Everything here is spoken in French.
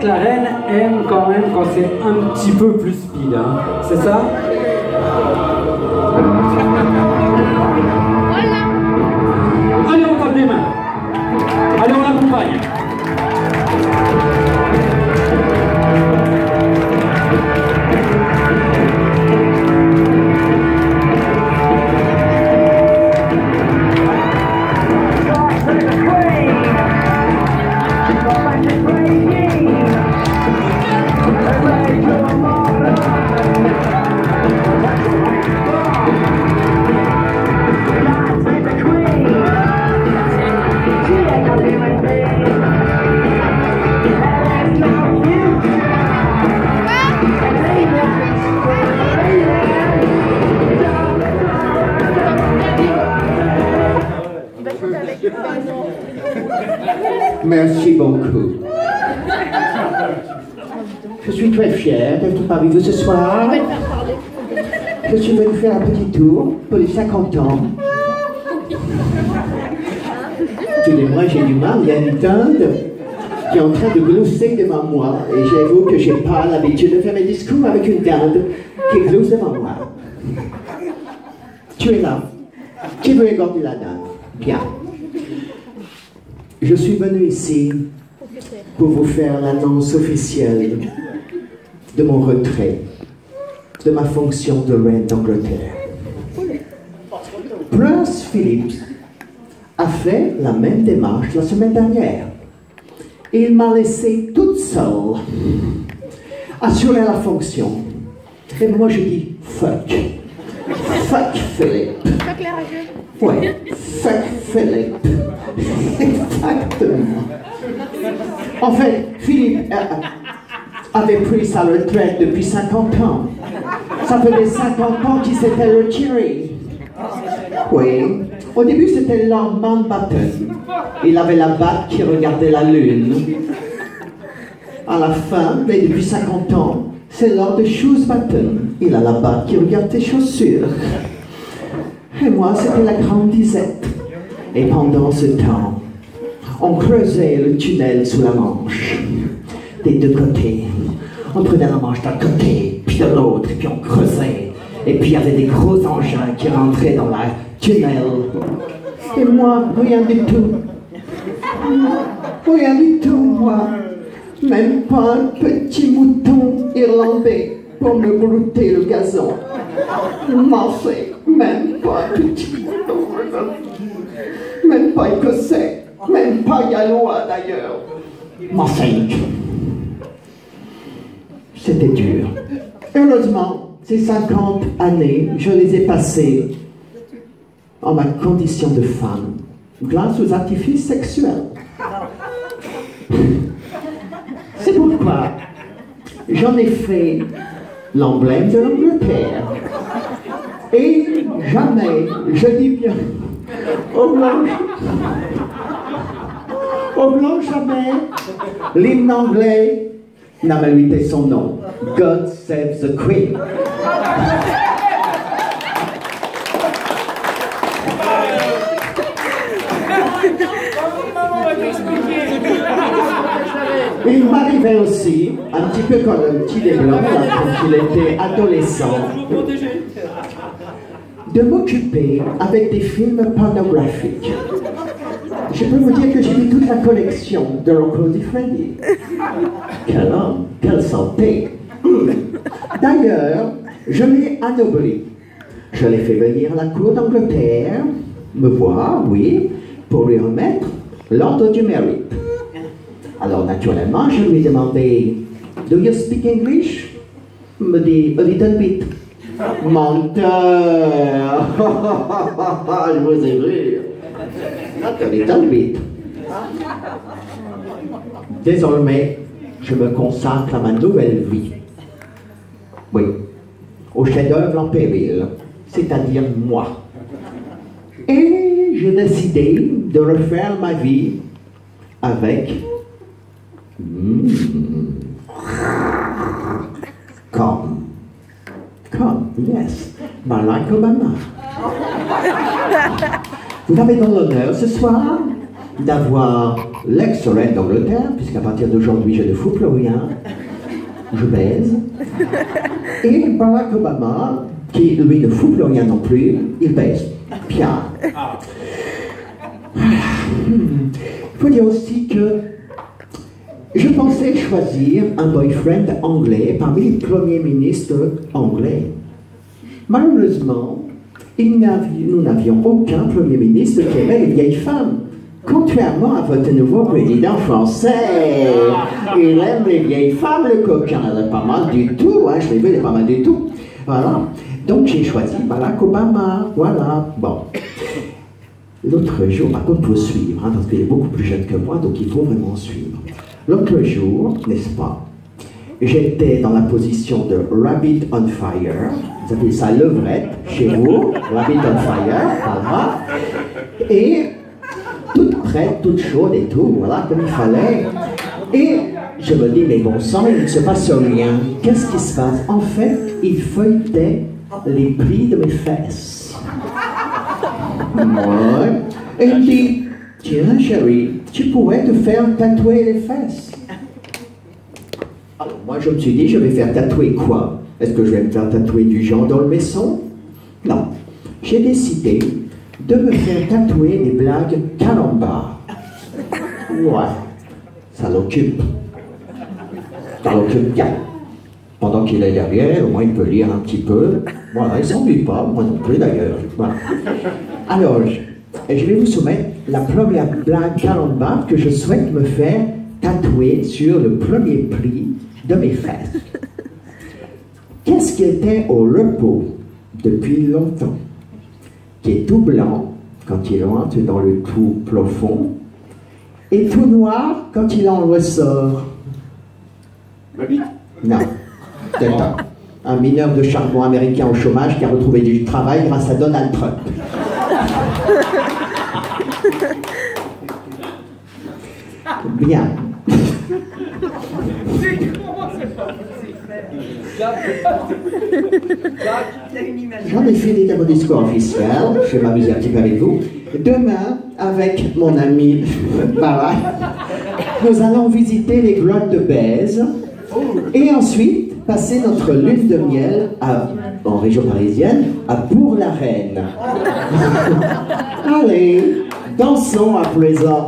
que la reine aime quand même quand c'est un petit peu plus speed, hein. C'est ça? Allez, on tape des mains. Allez, on l'accompagne. Merci beaucoup. Je suis très fière d'être parmi vous ce soir. Je suis venu faire un petit tour pour les 50 ans. Tous les mois, j'ai du mal, il y a une dinde qui est en train de glousser devant moi. Et j'avoue que j'ai pas l'habitude de faire mes discours avec une dinde qui glousse devant moi. Tu es là. Tu veux égorger la dinde. Bien. Je suis venu ici pour vous faire l'annonce officielle de mon retrait de ma fonction de reine d'Angleterre. Prince Philippe a fait la même démarche la semaine dernière. Il m'a laissé toute seule assurer la fonction. Et moi je dis fuck. Fuck Philippe. Ouais, fuck Philippe. Exactement. En fait, Philippe avait pris sa retraite depuis 50 ans. Ça faisait 50 ans qu'il s'était retiré. Oui. Au début, c'était Lord Mountbatten. Il avait la batte qui regardait la lune. À la fin, mais depuis 50 ans, c'est Lord Shoesbatten. Il a la batte qui regarde tes chaussures. Et moi, c'était la grande disette. Et pendant ce temps, on creusait le tunnel sous la Manche. Des deux côtés. On prenait la Manche d'un côté, puis de l'autre, et puis on creusait. Et puis il y avait des gros engins qui rentraient dans la tunnel. Et moi, rien du tout. Rien du tout, moi. Même pas un petit mouton irlandais pour me brouter le gazon. Non, c'est même pas un petit mouton. Même pas écossais. Même pas gallois d'ailleurs. M'enseigne. C'était dur. Heureusement, ces 50 années, je les ai passées en ma condition de femme, grâce aux artifices sexuels. C'est pourquoi j'en ai fait l'emblème de l'Angleterre. Et jamais, je dis bien, au blanc jamais, l'hymne anglais n'a mérité son nom. God save the Queen. Il m'arrivait aussi, un petit peu comme un petit des Blancs, quand il était adolescent, de m'occuper avec des films pornographiques. Je peux vous dire que j'ai vu toute la collection de Rocco Siffredi. Quel homme, quelle santé. D'ailleurs, je l'ai anobli. Je l'ai fait venir à la cour d'Angleterre, me voir, oui, pour lui remettre l'ordre du mérite. Alors naturellement, je lui ai demandé « Do you speak English ?» Il me dit « A little bit ». Menteur. Je vous ai vu. Not a little bit. Désormais, je me consacre à ma nouvelle vie. Oui, au chef-d'œuvre en péril, c'est-à-dire moi. Et j'ai décidé de refaire ma vie avec... Come, yes, Barack Obama. Vous avez donc l'honneur ce soir d'avoir l'ex-reine d'Angleterre, puisqu'à partir d'aujourd'hui je ne fous plus rien, je baise, et Barack Obama, qui lui ne fout plus rien non plus, il baise. Bien. Il faut dire aussi que je pensais choisir un boyfriend anglais parmi les premiers ministres anglais. Malheureusement, nous n'avions aucun premier ministre qui aimait les vieilles femmes. Contrairement à votre nouveau président français, il aime les vieilles femmes, le coquin. Elle est pas mal du tout, hein, je l'ai vu, elle est pas mal du tout. Voilà. Donc j'ai choisi Barack Obama. Voilà. Bon. L'autre jour, par contre, il faut suivre, hein, parce qu'il est beaucoup plus jeune que moi, donc il faut vraiment suivre. L'autre jour, n'est-ce pas, j'étais dans la position de Rabbit on Fire. Vous appelez ça levrette chez vous, Rabbit on Fire, voilà. Et toute prête, toute chaude et tout, voilà, comme il fallait. Et je me dis, mais bon sang, il ne se passe rien. Qu'est-ce qui se passe? En fait, il feuilletait les plis de mes fesses. Ouais. Et il dit, tiens chérie, tu pourrais te faire tatouer les fesses. Alors moi je me suis dit, je vais faire tatouer quoi? Est-ce que je vais me faire tatouer du Jean d'Olmesson? Non. J'ai décidé de me faire tatouer des blagues Carambar. Ouais. Ça l'occupe. Ça l'occupe bien. Pendant qu'il est derrière, au moins il peut lire un petit peu. Voilà, il s'ennuie pas, moi non plus d'ailleurs. Voilà. Alors, je vais vous soumettre la première blague Carambar que je souhaite me faire tatouer sur le premier pli de mes fesses. Qu'est-ce qui était au repos depuis longtemps, qui est tout blanc quand il rentre dans le trou profond et tout noir quand il en ressort? Non. Un mineur de charbon américain au chômage qui a retrouvé du travail grâce à Donald Trump. Bien. J'en ai fini de mon discours officiel. Je vais m'amuser un petit peu avec vous. Demain, avec mon ami Barack, nous allons visiter les grottes de Bèze et ensuite passer notre lune de miel en région parisienne à Bourg-la-Reine. Allez, dansons à présent.